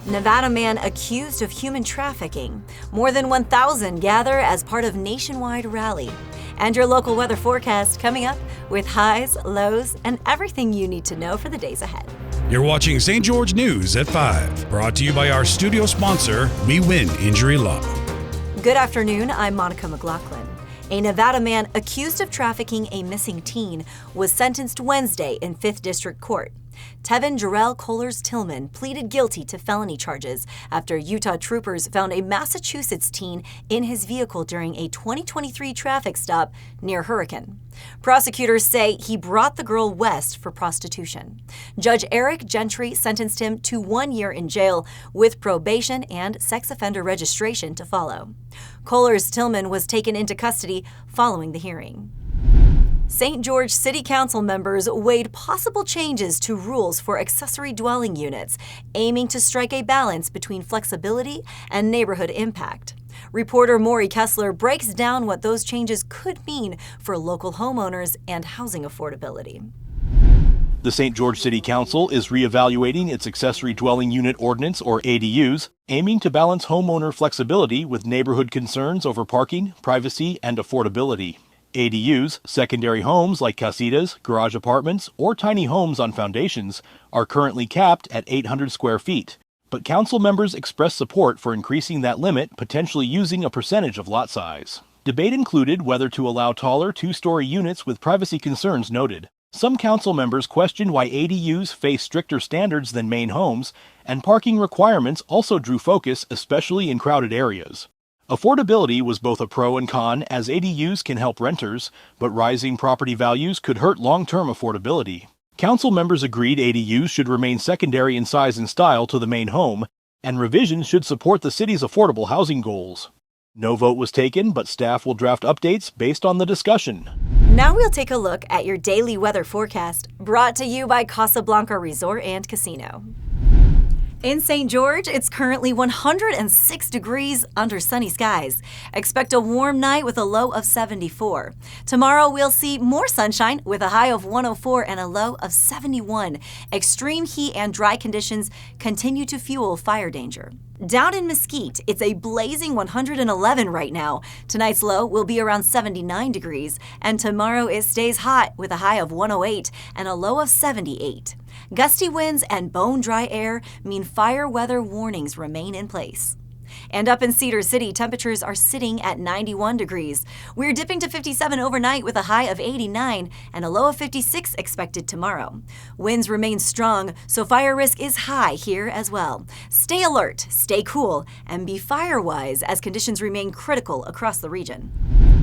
Nevada man accused of human trafficking. More than 1,000 gather as part of nationwide rally. And your local weather forecast coming up with highs, lows, and everything you need to know for the days ahead. You're watching St. George News at 5, brought to you by our studio sponsor, We Win Injury Law. Good afternoon, I'm Monica McLaughlin. A Nevada man accused of trafficking a missing teen was sentenced Wednesday in 5th District Court. Tevin Jarrell Kohlers-Tillman pleaded guilty to felony charges after Utah troopers found a Massachusetts teen in his vehicle during a 2023 traffic stop near Hurricane. Prosecutors say he brought the girl west for prostitution. Judge Eric Gentry sentenced him to 1 year in jail with probation and sex offender registration to follow. Kohlers-Tillman was taken into custody following the hearing. St. George City Council members weighed possible changes to rules for accessory dwelling units, aiming to strike a balance between flexibility and neighborhood impact. Reporter Maury Kessler breaks down what those changes could mean for local homeowners and housing affordability. The St. George City Council is reevaluating its accessory dwelling unit ordinance, or ADUs, aiming to balance homeowner flexibility with neighborhood concerns over parking, privacy, and affordability. ADUs, secondary homes like casitas, garage apartments, or tiny homes on foundations, are currently capped at 800 square feet. But council members expressed support for increasing that limit, potentially using a percentage of lot size. Debate included whether to allow taller two-story units with privacy concerns noted. Some council members questioned why ADUs face stricter standards than main homes, and parking requirements also drew focus, especially in crowded areas. Affordability was both a pro and con, as ADUs can help renters, but rising property values could hurt long-term affordability. Council members agreed ADUs should remain secondary in size and style to the main home, and revisions should support the city's affordable housing goals. No vote was taken, but staff will draft updates based on the discussion. Now we'll take a look at your daily weather forecast, brought to you by Casablanca Resort and Casino. In St. George, it's currently 106 degrees under sunny skies. Expect a warm night with a low of 74. Tomorrow, we'll see more sunshine with a high of 104 and a low of 71. Extreme heat and dry conditions continue to fuel fire danger. Down in Mesquite, it's a blazing 111 right now. Tonight's low will be around 79 degrees, and tomorrow it stays hot with a high of 108 and a low of 78. Gusty winds and bone-dry air mean fire weather warnings remain in place. And up in Cedar City, temperatures are sitting at 91 degrees. We're dipping to 57 overnight with a high of 89 and a low of 56 expected tomorrow. Winds remain strong, so fire risk is high here as well. Stay alert, stay cool, and be fire-wise as conditions remain critical across the region.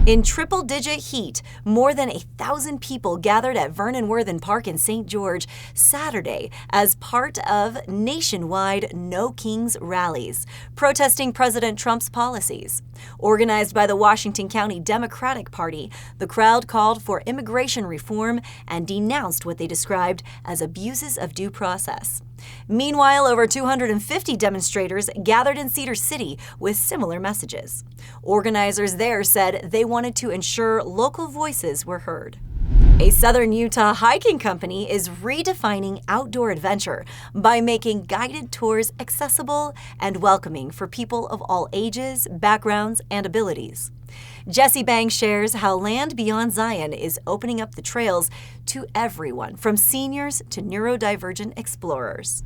In triple-digit heat, more than 1,000 people gathered at Vernon Worthen Park in St. George Saturday as part of nationwide No Kings rallies, protesting President Trump's policies. Organized by the Washington County Democratic Party, the crowd called for immigration reform and denounced what they described as abuses of due process. Meanwhile, over 250 demonstrators gathered in Cedar City with similar messages. Organizers there said they wanted to ensure local voices were heard. A Southern Utah hiking company is redefining outdoor adventure by making guided tours accessible and welcoming for people of all ages, backgrounds, and abilities. Jesse Bang shares how Land Beyond Zion is opening up the trails to everyone, from seniors to neurodivergent explorers.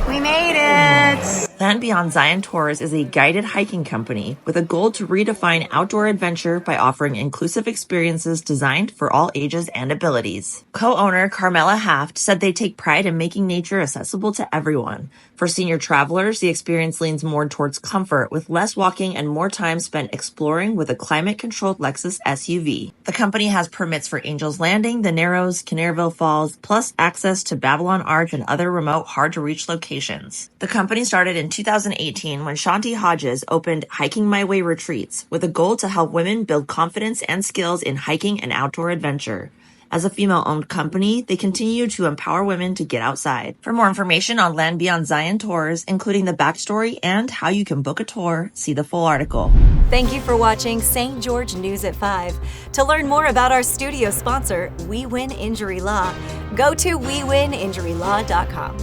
We made it! Land Beyond Zion Tours is a guided hiking company with a goal to redefine outdoor adventure by offering inclusive experiences designed for all ages and abilities. Co-owner Carmela Haft said they take pride in making nature accessible to everyone. For senior travelers, the experience leans more towards comfort, with less walking and more time spent exploring with a climate-controlled Lexus SUV. The company has permits for Angel's Landing, the Narrows, Canaryville Falls, plus access to Babylon Arch and other remote, hard-to-reach locations. The company started in 2018 when Shanti Hodges opened Hiking My Way retreats with a goal to help women build confidence and skills in hiking and outdoor adventure. As a female-owned company, they continue to empower women to get outside. For more information on Land Beyond Zion Tours, including the backstory and how you can book a tour, see the full article. Thank you for watching St. George News at 5. To learn more about our studio sponsor, We Win Injury Law, go to wewininjurylaw.com.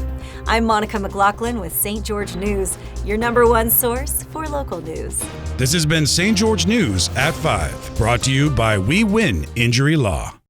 I'm Monica McLaughlin with St. George News, your #1 source for local news. This has been St. George News at 5, brought to you by We Win Injury Law.